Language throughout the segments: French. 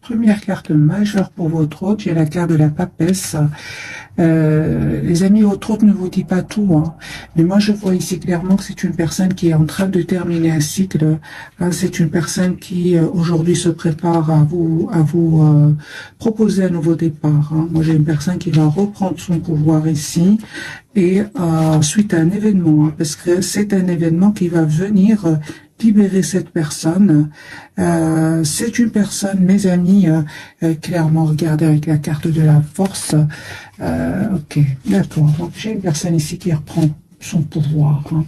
Première carte majeure pour votre hôte, j'ai la carte de la papesse. Les amis, votre hôte ne vous dit pas tout, hein. Mais moi je vois ici clairement que c'est une personne qui est en train de terminer un cycle, hein. C'est une personne qui aujourd'hui se prépare à vous proposer un nouveau départ, hein. Moi j'ai une personne qui va reprendre son pouvoir ici et suite à un événement, hein, parce que c'est un événement qui va venir libérer cette personne. C'est une personne, mes amis, clairement, regardez avec la carte de la force. Ok, d'accord. Donc j'ai une personne ici qui reprend son pouvoir, hein.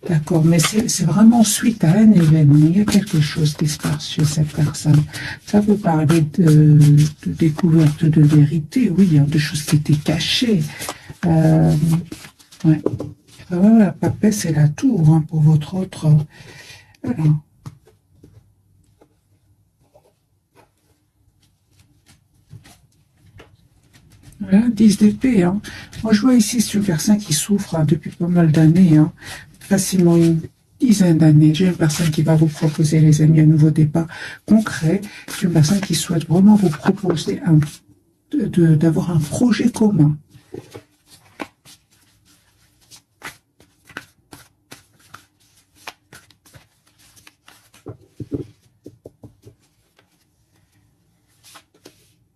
D'accord, mais c'est vraiment suite à un événement. Il y a quelque chose qui se passe chez cette personne. Ça peut parler de découverte de vérité, oui, il y a des choses qui étaient cachées. Ouais. La papesse et la tour, hein, pour votre autre. Alors. Voilà, 10 d'épée, hein. Moi, je vois ici, c'est une personne qui souffre, hein, depuis pas mal d'années, hein, facilement une dizaine d'années. J'ai une personne qui va vous proposer, les amis, un nouveau départ concret. C'est une personne qui souhaite vraiment vous proposer d'avoir un projet commun.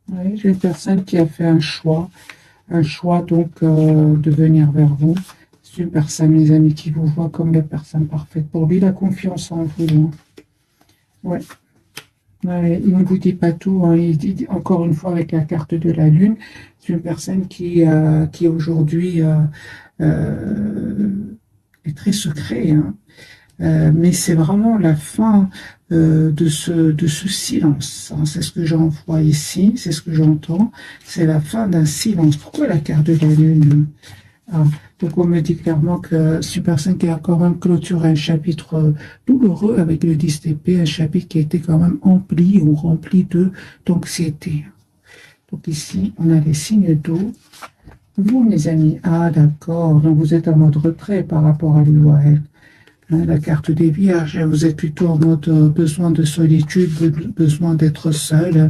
Oui, j'ai une personne qui a fait un choix donc de venir vers vous. C'est une personne, les amis, qui vous voit comme la personne parfaite pour lui. Il a confiance en vous, hein. Ouais. Ouais, il ne vous dit pas tout, hein. Il dit encore une fois avec la carte de la lune, c'est une personne qui aujourd'hui est très secret, hein. Mais c'est vraiment la fin de ce silence, hein. C'est ce que j'en vois ici, c'est ce que j'entends. C'est la fin d'un silence. Pourquoi la carte de la lune? Ah, donc on me dit clairement que c'est une personne qui a quand même clôturé un chapitre douloureux avec le 10 d'épée, un chapitre qui a été quand même empli ou rempli d'anxiété. Donc ici, on a les signes d'eau. Vous, mes amis, ah d'accord, donc vous êtes en mode retrait par rapport à lui ou à elle. Hein, la carte des vierges, vous êtes plutôt en mode besoin de solitude, besoin d'être seul, hein.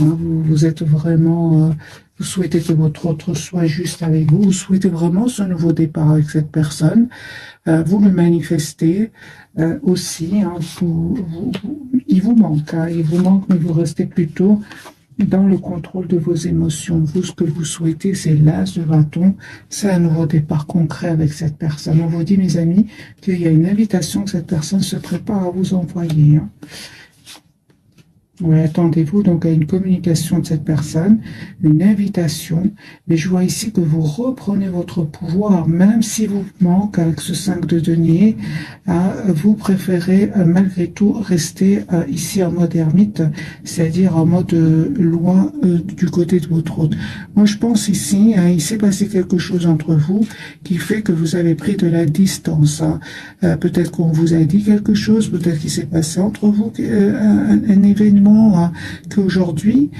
Vous êtes vraiment, vous souhaitez que votre autre soit juste avec vous, vous souhaitez vraiment ce nouveau départ avec cette personne, vous le manifestez aussi, hein, il vous manque, hein, il vous manque, mais vous restez plutôt dans le contrôle de vos émotions. Vous, ce que vous souhaitez, c'est l'as de bâton, c'est un nouveau départ concret avec cette personne. On vous dit, mes amis, qu'il y a une invitation que cette personne se prépare à vous envoyer, hein. Oui, attendez-vous donc à une communication de cette personne, une invitation, mais je vois ici que vous reprenez votre pouvoir, même si vous manque avec ce 5 de denier, vous préférez malgré tout rester ici en mode ermite, c'est-à-dire en mode loin du côté de votre hôte. Moi je pense ici, hein, il s'est passé quelque chose entre vous qui fait que vous avez pris de la distance, hein. Peut-être qu'on vous a dit quelque chose, peut-être qu'il s'est passé entre vous un événement, hein, qu'aujourd'hui,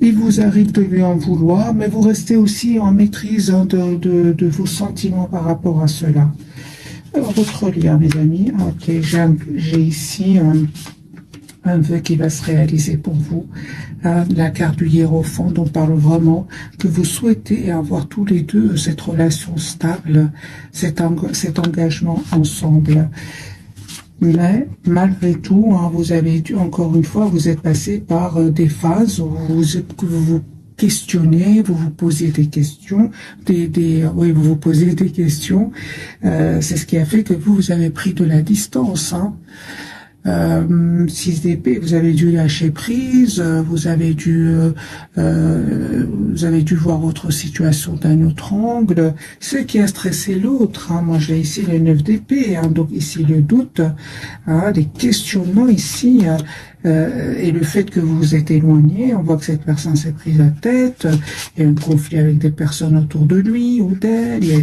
il vous arrive de lui en vouloir, mais vous restez aussi en maîtrise, hein, de vos sentiments par rapport à cela. Alors, votre lien, mes amis, ok, j'ai ici un vœu qui va se réaliser pour vous. La carte du hiérophant, dont parle vraiment que vous souhaitez avoir tous les deux cette relation stable, cet engagement ensemble. Mais malgré tout, hein, vous avez dû, encore une fois, vous êtes passé par des phases où vous vous questionnez, vous vous posez des questions, oui, vous vous posez des questions. C'est ce qui a fait que vous avez pris de la distance, hein. 6 d'épée, vous avez dû lâcher prise, vous avez dû voir votre situation d'un autre angle, ce qui a stressé l'autre, hein. Moi j'ai ici le 9 d'épée, hein, donc ici le doute, hein, les questionnements ici, et le fait que vous vous êtes éloigné, on voit que cette personne s'est prise la tête, il y a un conflit avec des personnes autour de lui ou d'elle, il y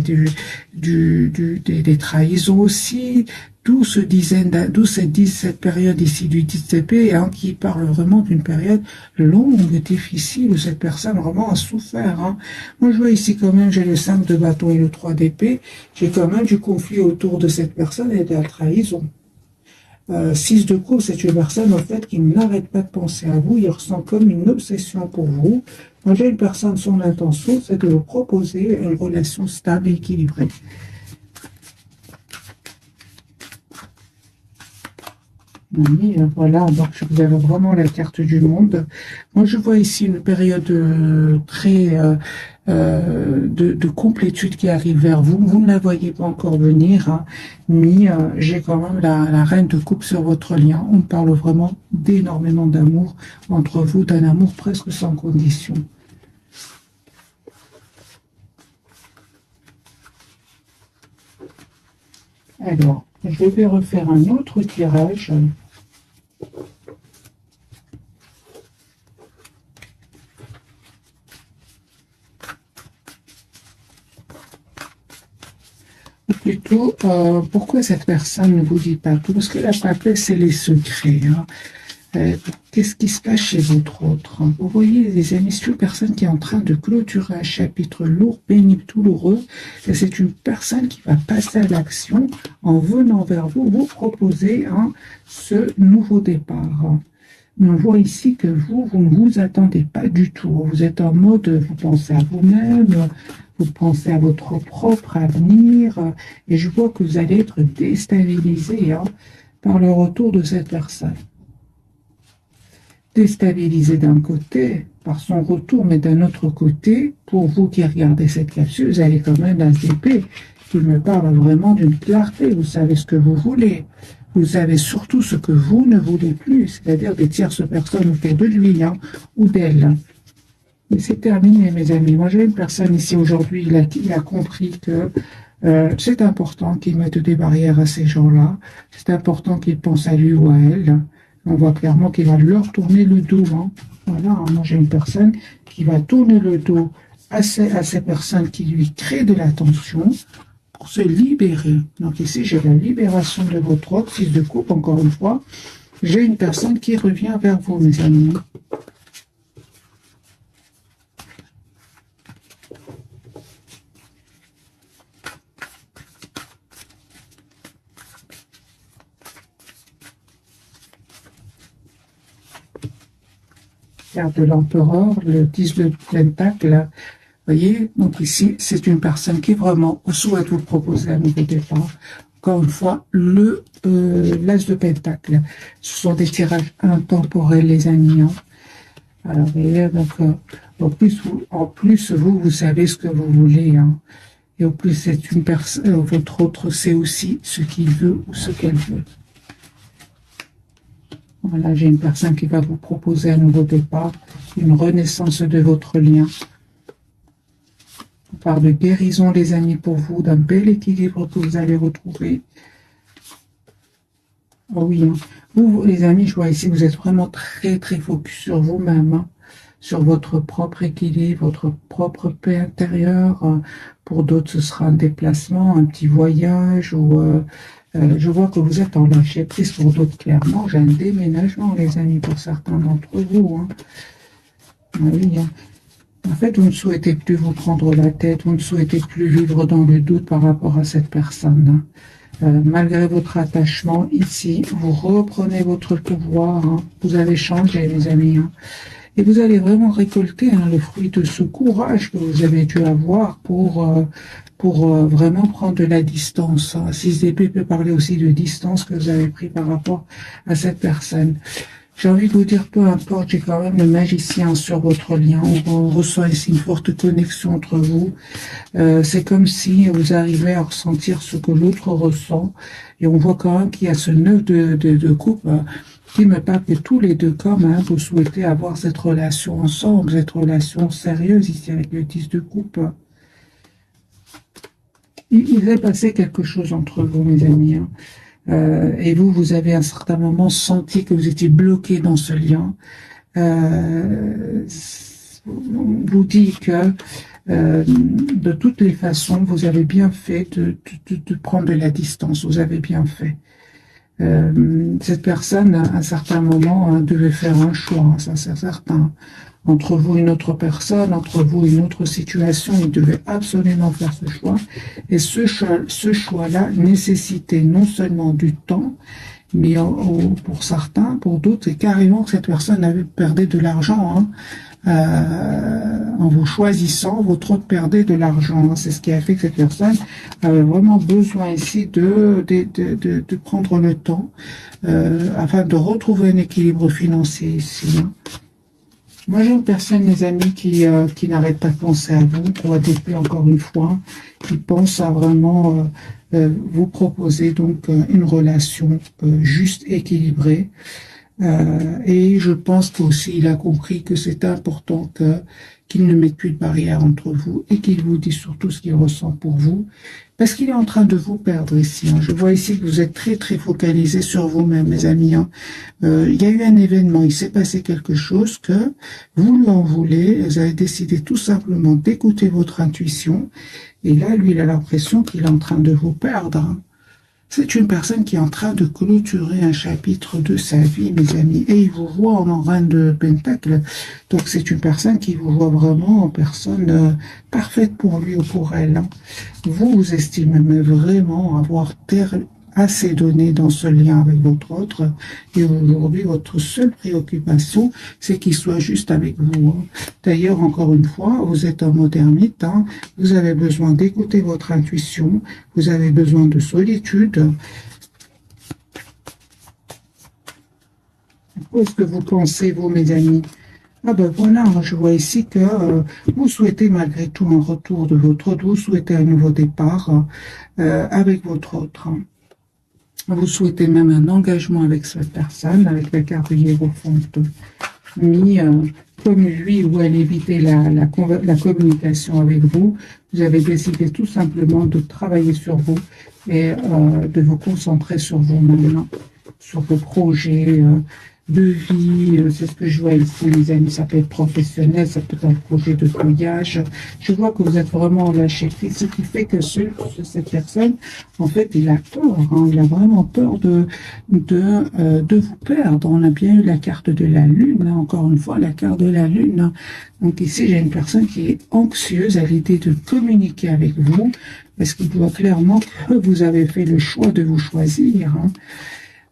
a des trahisons aussi, d'où cette période ici du 10 d'épée, hein, qui parle vraiment d'une période longue, difficile, où cette personne vraiment a souffert, hein. Moi, je vois ici quand même, j'ai le 5 de bâton et le 3 d'épée, j'ai quand même du conflit autour de cette personne et de la trahison. 6 de coups, c'est une personne en fait qui n'arrête pas de penser à vous, il ressent comme une obsession pour vous. Moi, j'ai une personne, son intention, c'est de vous proposer une relation stable et équilibrée. Oui, voilà, donc vous avez vraiment la carte du monde. Moi, je vois ici une période très de complétude qui arrive vers vous. Vous ne la voyez pas encore venir, hein, mais j'ai quand même la reine de coupe sur votre lien. On parle vraiment d'énormément d'amour entre vous, d'un amour presque sans condition. Alors, je vais refaire un autre tirage. Ou plutôt, pourquoi cette personne ne vous dit pas tout? Parce que la papesse, c'est les secrets. Hein. Qu'est-ce qui se passe chez votre autre? Vous voyez, les amis, c'est une personne qui est en train de clôturer un chapitre lourd, pénible, douloureux. Et c'est une personne qui va passer à l'action en venant vers vous, vous proposer hein, ce nouveau départ. Mais on voit ici que vous ne vous attendez pas du tout. Vous êtes en mode, vous pensez à vous-même, vous pensez à votre propre avenir. Et je vois que vous allez être déstabilisé hein, par le retour de cette personne. Déstabilisé d'un côté par son retour, mais d'un autre côté, pour vous qui regardez cette capsule, vous avez quand même l'as d'épée qui me parle vraiment d'une clarté. Vous savez ce que vous voulez. Vous savez surtout ce que vous ne voulez plus, c'est-à-dire des tierces personnes autour de lui hein, ou d'elle. Mais c'est terminé, mes amis. Moi, j'ai une personne ici aujourd'hui, il a compris que c'est important qu'il mette des barrières à ces gens-là. C'est important qu'il pense à lui ou à elle. On voit clairement qu'il va leur tourner le dos. Hein. Voilà, hein, moi j'ai une personne qui va tourner le dos à ces personnes qui lui créent de la tension pour se libérer. Donc ici, j'ai la libération de votre autre, 6 de coupe, encore une fois. J'ai une personne qui revient vers vous, mes amis. De l'empereur, le 10 de pentacle. Vous voyez, donc ici, c'est une personne qui vraiment souhaite vous proposer un nouveau départ. Encore une fois, l'as de pentacle. Ce sont des tirages intemporels, les amis. Hein. Alors, vous voyez, donc, en plus, vous savez ce que vous voulez. Hein. Et en plus, c'est une personne, votre autre sait aussi ce qu'il veut ou ce qu'elle veut. Voilà, j'ai une personne qui va vous proposer un nouveau départ, une renaissance de votre lien. On parle de guérison, les amis, pour vous, d'un bel équilibre que vous allez retrouver. Oh oui, hein. Vous, les amis, je vois ici, vous êtes vraiment très, très focus sur vous-même, hein, sur votre propre équilibre, votre propre paix intérieure. Pour d'autres, ce sera un déplacement, un petit voyage ou... je vois que vous êtes en lâcher prise pour d'autres, clairement. J'ai un déménagement, les amis, pour certains d'entre vous. Hein. Oui, hein. En fait, vous ne souhaitez plus vous prendre la tête, vous ne souhaitez plus vivre dans le doute par rapport à cette personne. Hein. Malgré votre attachement, ici, vous reprenez votre pouvoir. Hein. Vous avez changé, les amis. Hein. Et vous allez vraiment récolter hein, le fruit de ce courage que vous avez dû avoir pour vraiment prendre de la distance. Hein. 6 d'épée peut parler aussi de distance que vous avez pris par rapport à cette personne. J'ai envie de vous dire, peu importe, j'ai quand même le magicien sur votre lien. On ressent ici une forte connexion entre vous. C'est comme si vous arrivez à ressentir ce que l'autre ressent. Et on voit quand même qu'il y a ce 9 de coupe qui me parle que tous les deux, comme hein, vous souhaitez avoir cette relation ensemble, cette relation sérieuse ici avec le 10 de coupe. Il s'est passé quelque chose entre vous, mes amis. Hein. Et vous avez à un certain moment senti que vous étiez bloqué dans ce lien. Vous dit que de toutes les façons, vous avez bien fait de prendre de la distance. Vous avez bien fait. Cette personne, à un certain moment, hein, devait faire un choix, hein, ça c'est certain. Entre vous et une autre personne, entre vous et une autre situation, il devait absolument faire ce choix. Et ce choix-là nécessitait non seulement du temps, Mais pour certains, pour d'autres, c'est carrément que cette personne avait perdu de l'argent, hein. En vous choisissant, votre autre perdait de l'argent, hein. C'est ce qui a fait que cette personne avait vraiment besoin ici de prendre le temps afin de retrouver un équilibre financier ici, hein. Moi, j'ai une personne, mes amis, qui n'arrête pas de penser à vous, pour ADP encore une fois, qui pense à vraiment vous proposer donc une relation juste, équilibrée. Et je pense qu'aussi il a compris que c'est important qu'il ne mette plus de barrière entre vous et qu'il vous dise surtout ce qu'il ressent pour vous, parce qu'il est en train de vous perdre ici, hein. Je vois ici que vous êtes très très focalisé sur vous-même, mes amis, hein. Il y a eu un événement, il s'est passé quelque chose que vous lui en voulez, vous avez décidé tout simplement d'écouter votre intuition, et là, lui, il a l'impression qu'il est en train de vous perdre, hein. C'est une personne qui est en train de clôturer un chapitre de sa vie, mes amis. Et il vous voit en reine de Pentacle. Donc c'est une personne qui vous voit vraiment en personne parfaite pour lui ou pour elle, hein. Vous estimez vraiment avoir assez donné dans ce lien avec votre autre. Et aujourd'hui, votre seule préoccupation, c'est qu'il soit juste avec vous, hein. D'ailleurs, encore une fois, vous êtes en mode ermite, hein. Vous avez besoin d'écouter votre intuition. Vous avez besoin de solitude. Qu'est-ce que vous pensez, vous, mes amis? Ah ben voilà, je vois ici que vous souhaitez malgré tout un retour de votre autre, vous souhaitez un nouveau départ avec votre autre, hein. Vous souhaitez même un engagement avec cette personne, avec la carte de Hiérophante mis comme lui ou elle évitait la communication avec vous. Vous avez décidé tout simplement de travailler sur vous et de vous concentrer sur vous-même, hein, sur vos projets de vie. C'est ce que je vois ici, les amis. Ça peut être professionnel, ça peut être un projet de voyage. Je vois que vous êtes vraiment lâché prise, ce qui fait que cette personne, en fait, il a peur, hein, il a vraiment peur de vous perdre. On a bien eu la carte de la Lune, hein, encore une fois, la carte de la Lune, hein. Donc ici, j'ai une personne qui est anxieuse à l'idée de communiquer avec vous, parce qu'il voit clairement que vous avez fait le choix de vous choisir, hein.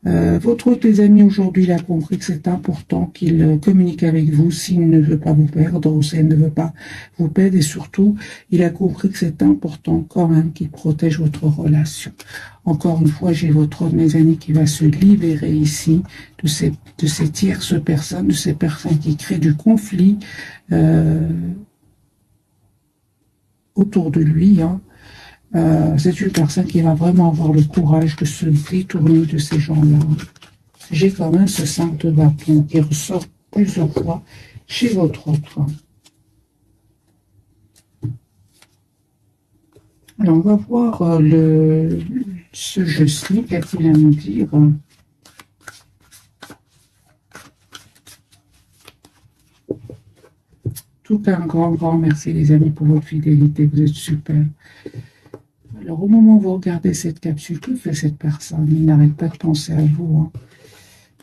Votre autre, les amis, aujourd'hui, il a compris que c'est important qu'il communique avec vous s'il ne veut pas vous perdre ou s'il ne veut pas vous perdre. Et surtout, il a compris que c'est important quand même qu'il protège votre relation. Encore une fois, j'ai votre autre, mes amis, qui va se libérer ici de ces tierces personnes, de ces personnes qui créent du conflit autour de lui, hein. C'est une personne qui va vraiment avoir le courage de se détourner de ces gens-là. J'ai quand même ce 5 de bâton qui ressort plusieurs fois chez votre autre. Alors, on va voir ce jeu-ci, qu'a-t-il à nous dire? Tout un grand merci, les amis, pour votre fidélité. Vous êtes super. Alors, au moment où vous regardez cette capsule, que fait cette personne? Il n'arrête pas de penser à vous, hein.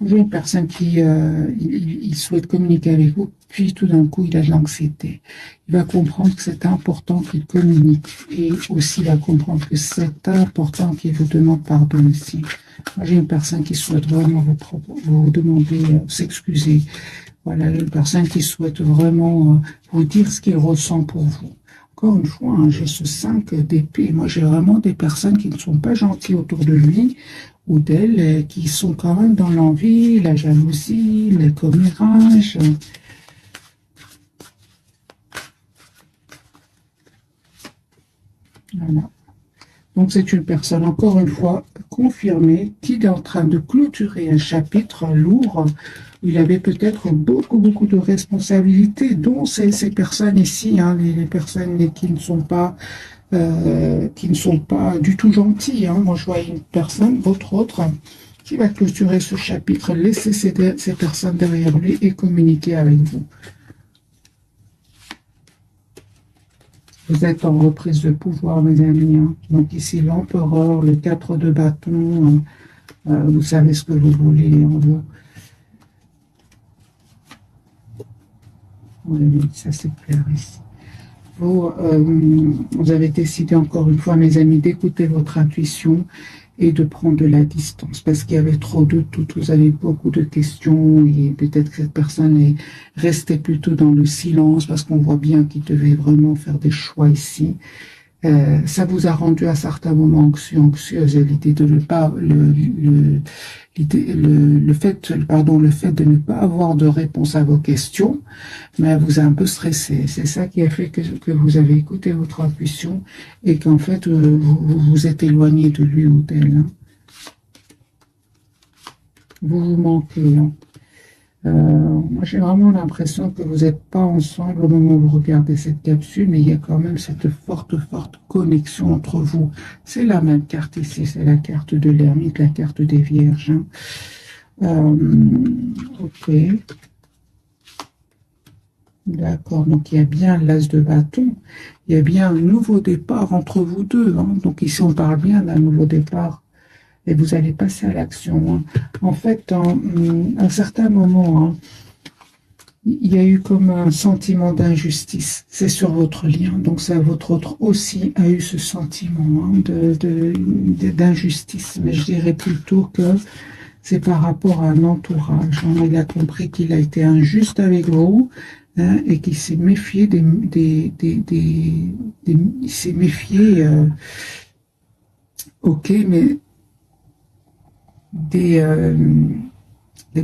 J'ai une personne qui il souhaite communiquer avec vous, puis tout d'un coup, il a de l'anxiété. Il va comprendre que c'est important qu'il communique. Et aussi, il va comprendre que c'est important qu'il vous demande pardon ici. J'ai une personne qui souhaite vraiment vous demander, s'excuser. Voilà, une personne qui souhaite vraiment vous dire ce qu'il ressent pour vous. Encore une fois, hein, j'ai ce 5 d'épée. Moi, j'ai vraiment des personnes qui ne sont pas gentilles autour de lui ou d'elle, qui sont quand même dans l'envie, la jalousie, les commérages. Voilà. Donc, c'est une personne, encore une fois, confirmée, qui est en train de clôturer un chapitre lourd. Il avait peut-être beaucoup de responsabilités, dont ces personnes ici, hein, les personnes qui ne sont pas du tout gentilles, hein. Moi, je vois une personne, votre autre, qui va clôturer ce chapitre, laisser ces personnes derrière lui et communiquer avec vous. Vous êtes en reprise de pouvoir, mes amis, hein. Donc ici, l'empereur, le 4 de bâton, vous savez ce que vous voulez en vous. Oui, ça c'est clair ici. Vous avez décidé encore une fois, mes amis, d'écouter votre intuition et de prendre de la distance parce qu'il y avait trop de tout, vous avez beaucoup de questions et peut-être que cette personne est restée plutôt dans le silence parce qu'on voit bien qu'il devait vraiment faire des choix ici. Ça vous a rendu à certains moments anxieuse et l'idée de ne pas le fait de ne pas avoir de réponse à vos questions, mais vous a un peu stressé. C'est ça qui a fait que vous avez écouté votre intuition et qu'en fait vous vous êtes éloigné de lui ou d'elle. Hein. Vous vous manquez. Hein. Moi, j'ai vraiment l'impression que vous n'êtes pas ensemble au moment où vous regardez cette capsule, mais il y a quand même cette forte connexion entre vous. C'est la même carte ici, c'est la carte de l'ermite, la carte des vierges. Hein. Ok. D'accord, donc il y a bien l'as de bâton, il y a bien un nouveau départ entre vous deux. Hein. Donc ici, on parle bien d'un nouveau départ. Et vous allez passer à l'action. Hein. En fait, à un certain moment, hein, il y a eu comme un sentiment d'injustice. C'est sur votre lien. Donc, ça, votre autre aussi a eu ce sentiment hein, d'injustice. Mais je dirais plutôt que c'est par rapport à un entourage. Hein. Il a compris qu'il a été injuste avec vous hein, et qu'il s'est méfié il s'est méfié, ok, mais des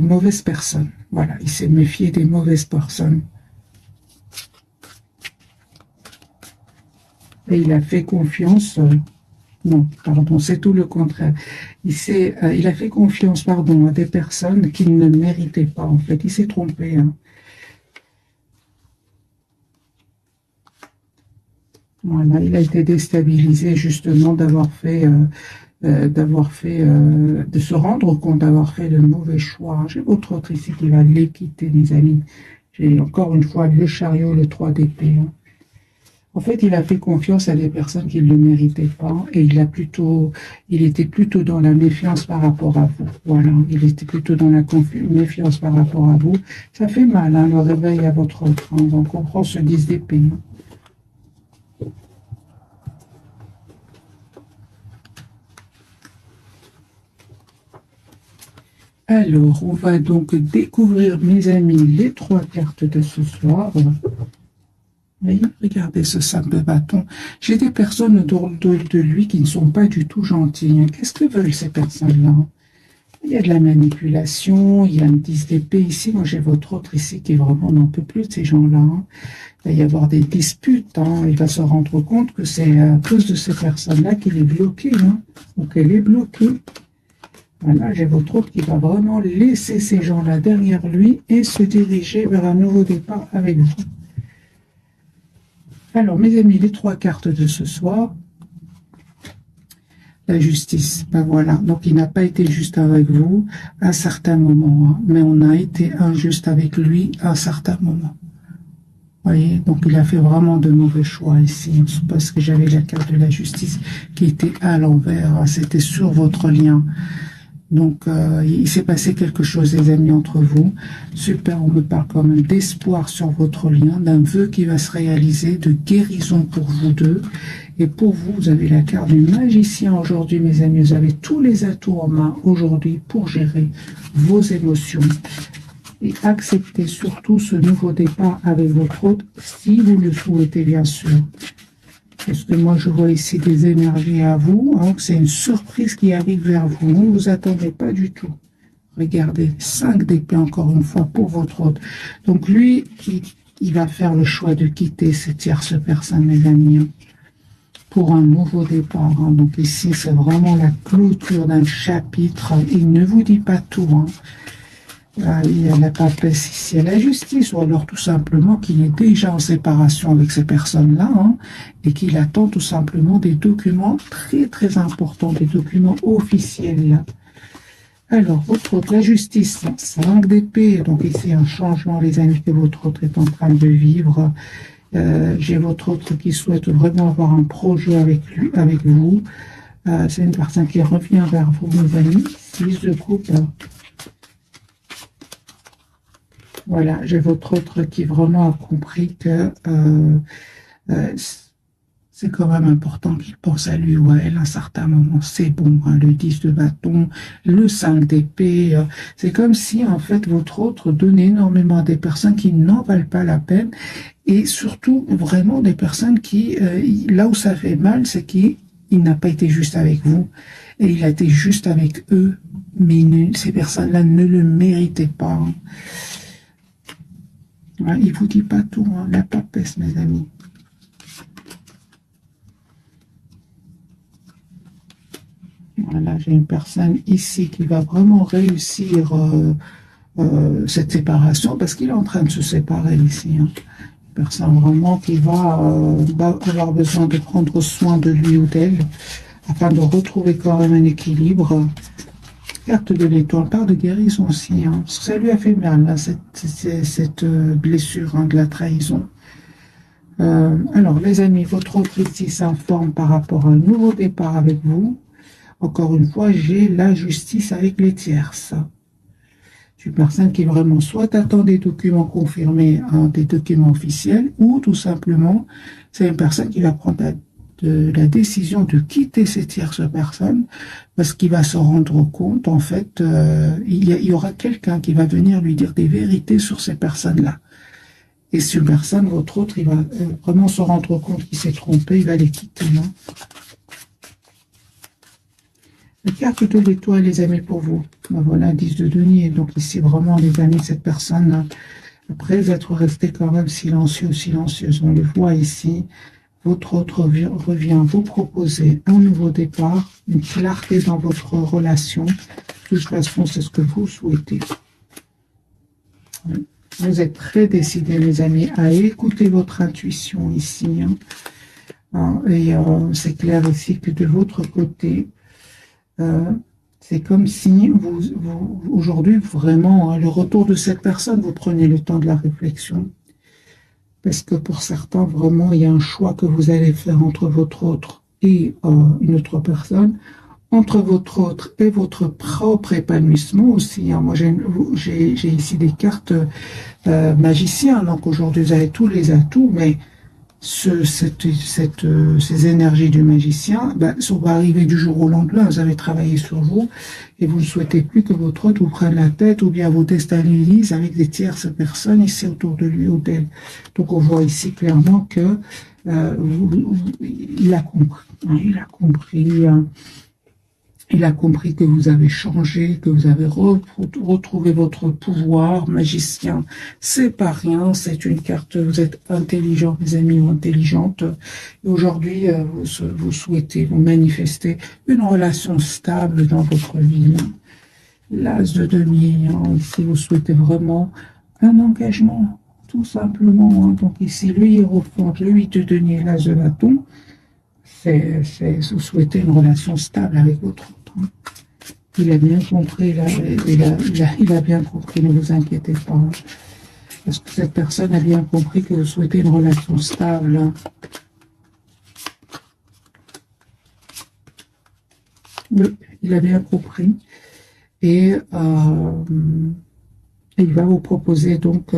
mauvaises personnes. Voilà, il s'est méfié des mauvaises personnes. Et il a fait confiance, non, pardon, c'est tout le contraire. Il a fait confiance, pardon, à des personnes qu'il ne méritait pas, en fait. Il s'est trompé. Hein. Voilà, il a été déstabilisé justement de se rendre compte d'avoir fait de mauvais choix. J'ai autre autre ici qui va les quitter, mes amis. J'ai encore une fois le chariot, le 3 d'épée. Hein. En fait, il a fait confiance à des personnes qui ne le méritaient pas et il était plutôt dans la méfiance par rapport à vous. Voilà, il était plutôt dans la méfiance par rapport à vous. Ça fait mal, hein, le réveil à votre autre. Hein. Donc, on prend ce 10 d'épée. Hein. Alors, on va donc découvrir, mes amis, les 3 cartes de ce soir. Oui, regardez ce sac de bâton. J'ai des personnes autour de lui qui ne sont pas du tout gentilles. Qu'est-ce que veulent ces personnes-là? Il y a de la manipulation, il y a un 10 d'épée ici. Moi, j'ai votre autre ici qui vraiment n'en peut plus de ces gens-là. Il va y avoir des disputes. Hein. Il va se rendre compte que c'est à cause de ces personnes-là qu'il est bloqué. Hein. Donc, elle est bloquée. Voilà, j'ai votre autre qui va vraiment laisser ces gens-là derrière lui et se diriger vers un nouveau départ avec vous. Alors, mes amis, les 3 cartes de ce soir. La justice, ben voilà. Donc, il n'a pas été juste avec vous à un certain moment, hein, mais on a été injuste avec lui à un certain moment. Voyez, donc il a fait vraiment de mauvais choix ici, parce que j'avais la carte de la justice qui était à l'envers. Hein, c'était sur votre lien. Donc, il s'est passé quelque chose, les amis, entre vous. Super, on me parle quand même d'espoir sur votre lien, d'un vœu qui va se réaliser, de guérison pour vous deux. Et pour vous, vous avez la carte du magicien aujourd'hui, mes amis. Vous avez tous les atouts en main aujourd'hui pour gérer vos émotions. Et accepter surtout ce nouveau départ avec votre hôte, si vous le souhaitez, bien sûr. Parce que moi, je vois ici des énergies à vous. Hein, c'est une surprise qui arrive vers vous. Ne vous attendez pas du tout. Regardez, 5 d'épée encore une fois pour votre hôte. Donc lui, il va faire le choix de quitter cette tierce personne, mes amis, hein, pour un nouveau départ. Hein. Donc ici, c'est vraiment la clôture d'un chapitre. Il ne vous dit pas tout. Hein. Il y a la papesse ici à la justice, ou alors tout simplement qu'il est déjà en séparation avec ces personnes-là, hein, et qu'il attend tout simplement des documents très importants, des documents officiels. Alors, votre autre, la justice, 5 d'épée, donc ici un changement, les amis, que votre autre est en train de vivre. J'ai votre autre qui souhaite vraiment avoir un projet avec vous. C'est une personne qui revient vers vous, mes amis. 6 de coupe. Voilà, j'ai votre autre qui vraiment a compris que c'est quand même important qu'il pense à lui ou à elle à un certain moment. C'est bon, hein, le 10 de bâton, le 5 d'épée. C'est comme si, en fait, votre autre donnait énormément à des personnes qui n'en valent pas la peine et surtout, vraiment, des personnes qui, là où ça fait mal, c'est qu'il n'a pas été juste avec vous et il a été juste avec eux. Mais ces personnes-là ne le méritaient pas. Hein. Ouais, il vous dit pas tout, hein, la papesse, mes amis. Voilà, j'ai une personne ici qui va vraiment réussir cette séparation parce qu'il est en train de se séparer ici. Hein. Une personne vraiment qui va avoir besoin de prendre soin de lui ou d'elle afin de retrouver quand même un équilibre. Carte de l'étoile, part de guérison aussi. Hein, parce que ça lui a fait mal, là, cette blessure hein, de la trahison. Alors, les amis, votre autre ici s'informe par rapport à un nouveau départ avec vous. Encore une fois, j'ai la justice avec les tierces. C'est une personne qui vraiment soit attend des documents confirmés, hein, des documents officiels, ou tout simplement, c'est une personne qui va prendre la décision de quitter ces tierces personnes parce qu'il va se rendre compte, en fait, il y aura quelqu'un qui va venir lui dire des vérités sur ces personnes-là. Et si une personne, votre autre, il va vraiment se rendre compte qu'il s'est trompé, il va les quitter. Hein. La carte de l'étoile, les amis, pour vous. Ben voilà, 10 de denier. Donc ici, vraiment, les amis, cette personne, après être resté quand même silencieux, silencieuse, on le voit ici, votre autre revient vous proposer un nouveau départ, une clarté dans votre relation. De toute façon, c'est ce que vous souhaitez. Vous êtes très décidés, les amis, à écouter votre intuition ici. Hein. Et c'est clair ici que de votre côté, c'est comme si aujourd'hui, vraiment, hein, le retour de cette personne, vous prenez le temps de la réflexion. Parce que pour certains, vraiment, il y a un choix que vous allez faire entre votre autre et une autre personne, entre votre autre et votre propre épanouissement aussi. Hein. Moi, j'ai ici des cartes magiciens, donc aujourd'hui, vous avez tous les atouts, mais ces énergies du magicien, ça va arriver du jour au lendemain. Vous avez travaillé sur vous et vous ne souhaitez plus que votre autre vous prenne la tête ou bien vous déstabilise avec des tierces personnes ici autour de lui ou d'elle. Donc on voit ici clairement que il a compris. Hein, il a compris. Il a compris que vous avez changé, que vous avez retrouvé votre pouvoir magicien. C'est pas rien, c'est une carte, vous êtes intelligent, mes amis, ou intelligente. Et aujourd'hui, vous souhaitez, vous manifester une relation stable dans votre vie. L'as de denier, hein, ici, vous souhaitez vraiment un engagement, tout simplement. Hein. Donc ici, le hiérophant, le 8 de denier, l'as de bâton. Vous souhaitez une relation stable avec votre autre. Il a bien compris, il a bien compris, ne vous inquiétez pas. Parce que cette personne a bien compris que vous souhaitez une relation stable. Il a bien compris. Et il va vous proposer donc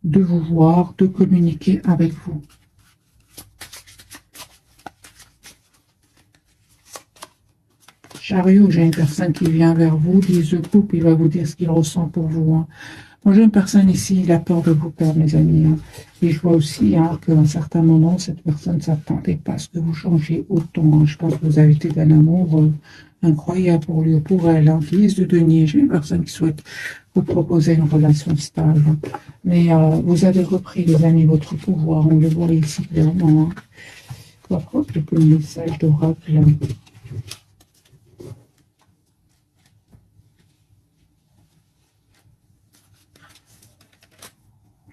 de vous voir, de communiquer avec vous. Chariot, j'ai une personne qui vient vers vous, 10 de coupe, il va vous dire ce qu'il ressent pour vous. Hein. Moi, j'ai une personne ici, il a peur de vous perdre, mes amis. Hein. Et je vois aussi hein, qu'à un certain moment, cette personne ne s'attendait pas à ce que vous changiez autant. Hein. Je pense que vous avez été d'un amour incroyable pour lui ou pour elle. Hein. 10 de denier, j'ai une personne qui souhaite vous proposer une relation stable. Hein. Mais vous avez repris, les amis, votre pouvoir. On le voit ici clairement. Hein. Quoi, le message d'oracle.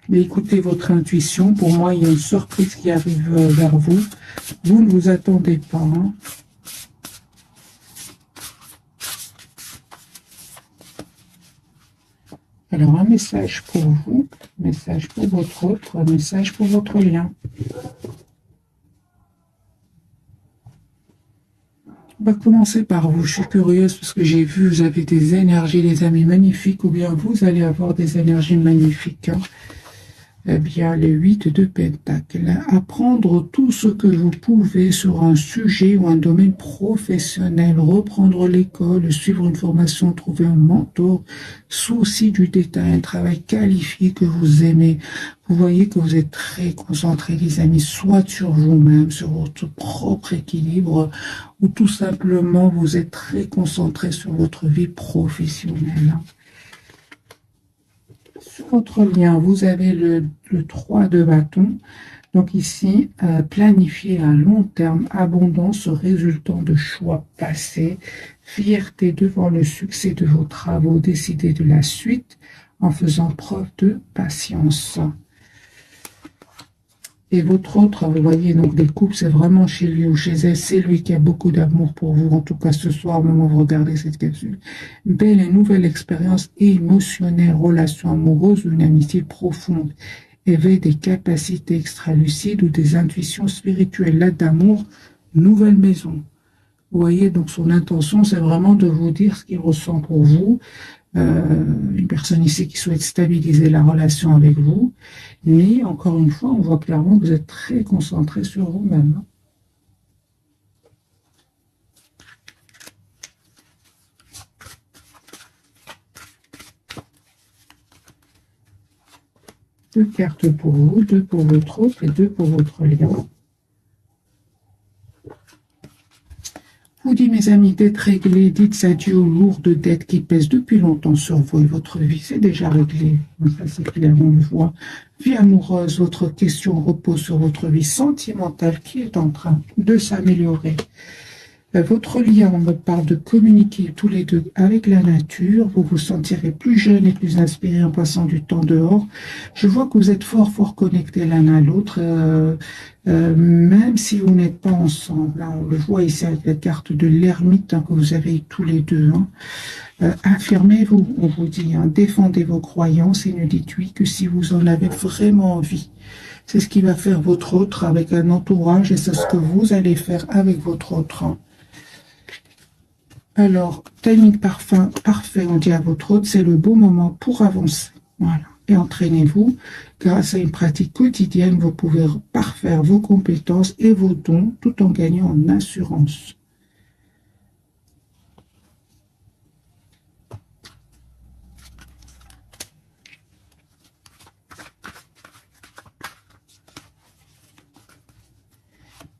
Mais écoutez votre intuition. Pour moi, il y a une surprise qui arrive vers vous. Vous ne vous attendez pas. Hein. Alors, un message pour vous, un message pour votre autre, un message pour votre lien. On va commencer par vous. Je suis curieuse parce que j'ai vu, vous avez des énergies, les amis, magnifiques, ou bien vous allez avoir des énergies magnifiques. Hein. eh bien, les 8 de Pentacle. Apprendre tout ce que vous pouvez sur un sujet ou un domaine professionnel, reprendre l'école, suivre une formation, trouver un mentor, souci du détail, un travail qualifié que vous aimez. Vous voyez que vous êtes très concentrés, les amis, soit sur vous-même, sur votre propre équilibre, ou tout simplement vous êtes très concentrés sur votre vie professionnelle. Sur votre lien, vous avez le 3 de bâton. Donc ici, planifier à long terme, abondance résultant de choix passés, fierté devant le succès de vos travaux, décider de la suite en faisant preuve de patience. Et votre autre, vous voyez, donc des couples, c'est vraiment chez lui ou chez elle, c'est lui qui a beaucoup d'amour pour vous, en tout cas ce soir, au moment où vous regardez cette capsule. Une belle et nouvelle expérience émotionnelle, relation amoureuse, une amitié profonde, éveil des capacités extra-lucides ou des intuitions spirituelles, là d'amour, nouvelle maison. Vous voyez, donc son intention, c'est vraiment de vous dire ce qu'il ressent pour vous. Une personne ici qui souhaite stabiliser la relation avec vous. Mais encore une fois, on voit clairement que vous êtes très concentré sur vous-même. Deux cartes pour vous, deux pour votre autre et deux pour votre lien. Vous dit, mes amis, d'être réglés, dites adieu aux lourdes dettes qui pèsent depuis longtemps sur vous et votre vie. C'est déjà réglé. Ça, c'est clair, on le voit. Vie amoureuse, votre question repose sur votre vie sentimentale qui est en train de s'améliorer. Votre lien, on me parle de communiquer tous les deux avec la nature. Vous vous sentirez plus jeune et plus inspiré en passant du temps dehors. Je vois que vous êtes fort connectés l'un à l'autre, même si vous n'êtes pas ensemble. Hein. On le voit ici avec la carte de l'ermite que vous avez tous les deux. Hein. Affirmez-vous, on vous dit, hein, défendez vos croyances et ne dites oui que si vous en avez vraiment envie. C'est ce qui va faire votre autre avec un entourage et c'est ce que vous allez faire avec votre autre. Hein. Alors, timing parfait, on dit à votre autre, c'est le bon moment pour avancer. Voilà. Et entraînez-vous. Grâce à une pratique quotidienne, vous pouvez parfaire vos compétences et vos dons tout en gagnant en assurance.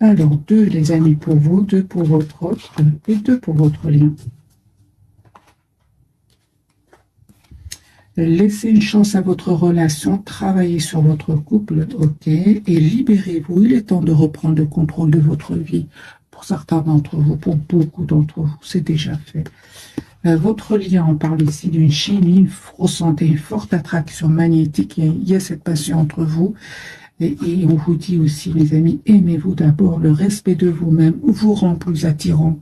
Alors, 2, les amis, pour vous, 2 pour votre autre et 2 pour votre lien. Laissez une chance à votre relation, travaillez sur votre couple, ok, et libérez-vous. Il est temps de reprendre le contrôle de votre vie. Pour certains d'entre vous, pour beaucoup d'entre vous, c'est déjà fait. Votre lien, on parle ici d'une chimie, vous ressentez une forte attraction magnétique, il y a cette passion entre vous. Et on vous dit aussi, mes amis, aimez-vous d'abord, le respect de vous-même vous rend plus attirant.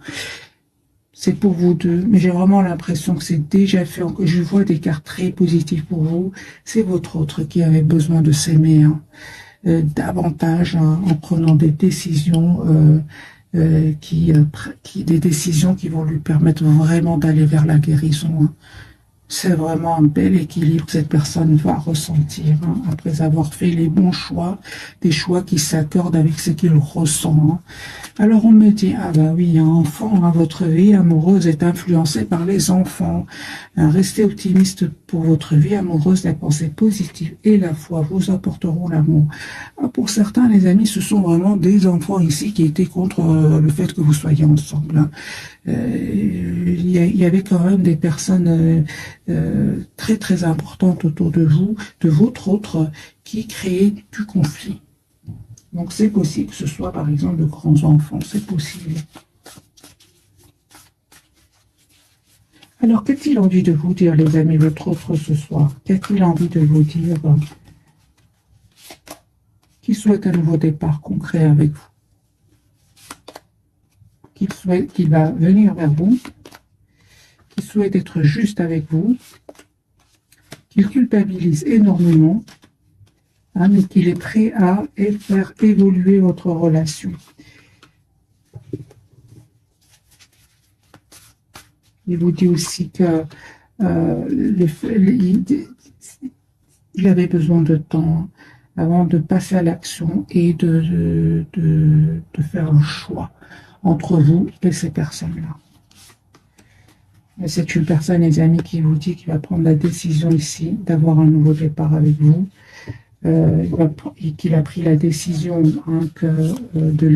C'est pour vous deux, mais j'ai vraiment l'impression que c'est déjà fait. Je vois des cartes très positives pour vous. C'est votre autre qui avait besoin de s'aimer davantage en prenant des décisions, des décisions qui vont lui permettre vraiment d'aller vers la guérison. Hein. C'est vraiment un bel équilibre que cette personne va ressentir après avoir fait les bons choix, des choix qui s'accordent avec ce qu'il ressent. Hein. Alors on me dit, ah bah oui, un enfant, votre vie amoureuse est influencée par les enfants. Restez optimiste pour votre vie amoureuse, la pensée positive et la foi vous apporteront l'amour. Pour certains, les amis, ce sont vraiment des enfants ici qui étaient contre le fait que vous soyez ensemble. Hein. Il y avait quand même des personnes très importantes autour de vous, de votre autre, qui créaient du conflit. Donc c'est possible que ce soit par exemple de grands enfants, c'est possible. Alors qu'a-t-il envie de vous dire, les amis, votre autre ce soir? Qu'a-t-il envie de vous dire qu'il souhaite un nouveau départ concret avec vous? Qu'il va venir vers vous, qu'il souhaite être juste avec vous, qu'il culpabilise énormément, mais qu'il est prêt à faire évoluer votre relation. Il vous dit aussi que il avait besoin de temps. avant de passer à l'action et de faire un choix entre vous et ces personnes-là. C'est une personne, les amis, qui vous dit qu'il va prendre la décision ici d'avoir un nouveau départ avec vous. Qu'il a pris la décision de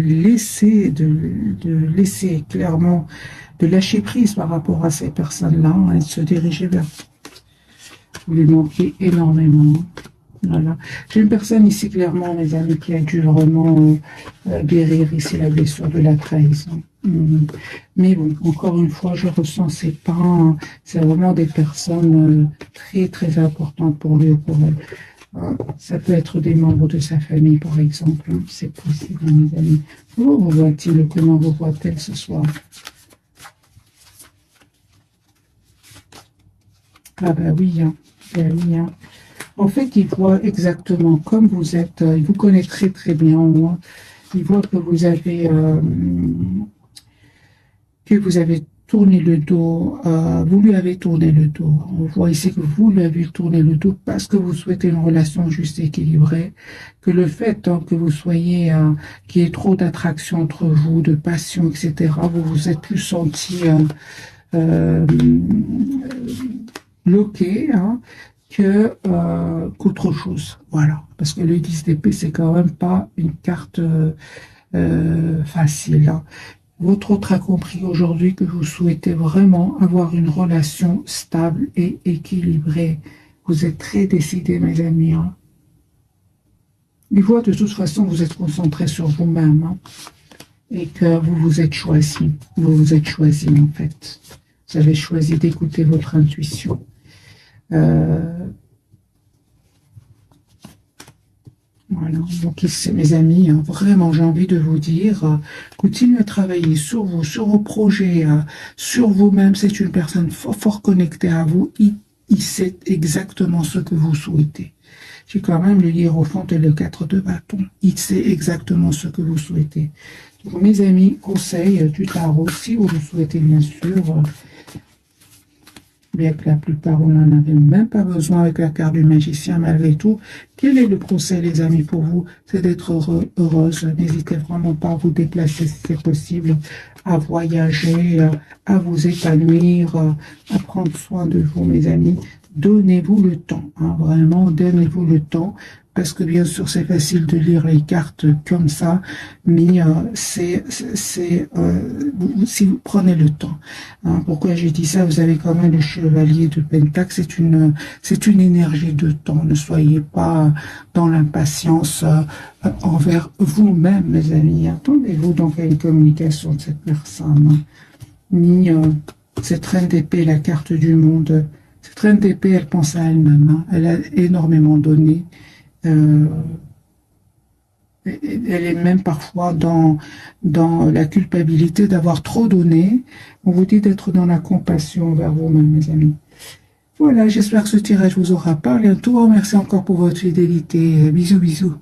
laisser clairement, de lâcher prise par rapport à ces personnes-là et de se diriger vers vous. Vous lui manquez énormément. Voilà. J'ai une personne ici, clairement, mes amis, qui a dû vraiment guérir ici la blessure de la trahison. Mais bon, encore une fois, je ressens ces pas. C'est vraiment des personnes très, très importantes pour lui ou pour elle. Ça peut être des membres de sa famille, par exemple. C'est possible, mes amis. Comment vous voit-il? Comment vous voit-elle ce soir? Ah ben oui, hein. Ben oui, hein. En fait, il voit exactement comme vous êtes. Il vous connaît très très bien. Moi. Il voit que vous avez tourné le dos. Vous lui avez tourné le dos. On voit ici que vous lui avez tourné le dos parce que vous souhaitez une relation juste et équilibrée. Que le fait que vous soyez, qu'il y ait trop d'attraction entre vous, de passion, etc. Vous vous êtes plus senti bloqué. Hein, qu'autre chose. Voilà. Parce que le 10 d'épée, c'est quand même pas une carte facile. Hein. Votre autre a compris aujourd'hui que vous souhaitez vraiment avoir une relation stable et équilibrée. Vous êtes très décidé, mes amis. Hein. Il voit de toute façon que vous êtes concentré sur vous-même hein, et que vous vous êtes choisi. Vous vous êtes choisi, en fait. Vous avez choisi d'écouter votre intuition. Voilà, donc c'est mes amis, hein, vraiment j'ai envie de vous dire, continuez à travailler sur vous, sur vos projets, sur vous-même, c'est une personne fort connectée à vous, il sait exactement ce que vous souhaitez. J'ai quand même le hiérophant et le 4 de bâton, il sait exactement ce que vous souhaitez. Donc mes amis, conseils du tarot, si vous le souhaitez bien sûr, bien que la plupart, on n'en avait même pas besoin avec la carte du magicien, malgré tout. Quel est le conseil, les amis, pour vous? C'est d'être heureuse. N'hésitez vraiment pas à vous déplacer si c'est possible, à voyager, à vous épanouir, à prendre soin de vous, mes amis. Donnez-vous le temps, hein, vraiment, donnez-vous le temps. Parce que bien sûr, c'est facile de lire les cartes comme ça, mais si vous prenez le temps. Hein, pourquoi j'ai dit ça? Vous avez quand même le chevalier de Pentacle, c'est une énergie de temps. Ne soyez pas dans l'impatience envers vous-même, mes amis. Attendez-vous donc à une communication de cette personne. Ni cette reine d'épée, la carte du monde. Cette reine d'épée, elle pense à elle-même. Hein. Elle a énormément donné. Elle est même parfois dans la culpabilité d'avoir trop donné. On vous dit d'être dans la compassion envers vous-même, mes amis. Voilà, j'espère que ce tirage vous aura parlé. Un tout grand merci encore pour votre fidélité. Bisous, bisous.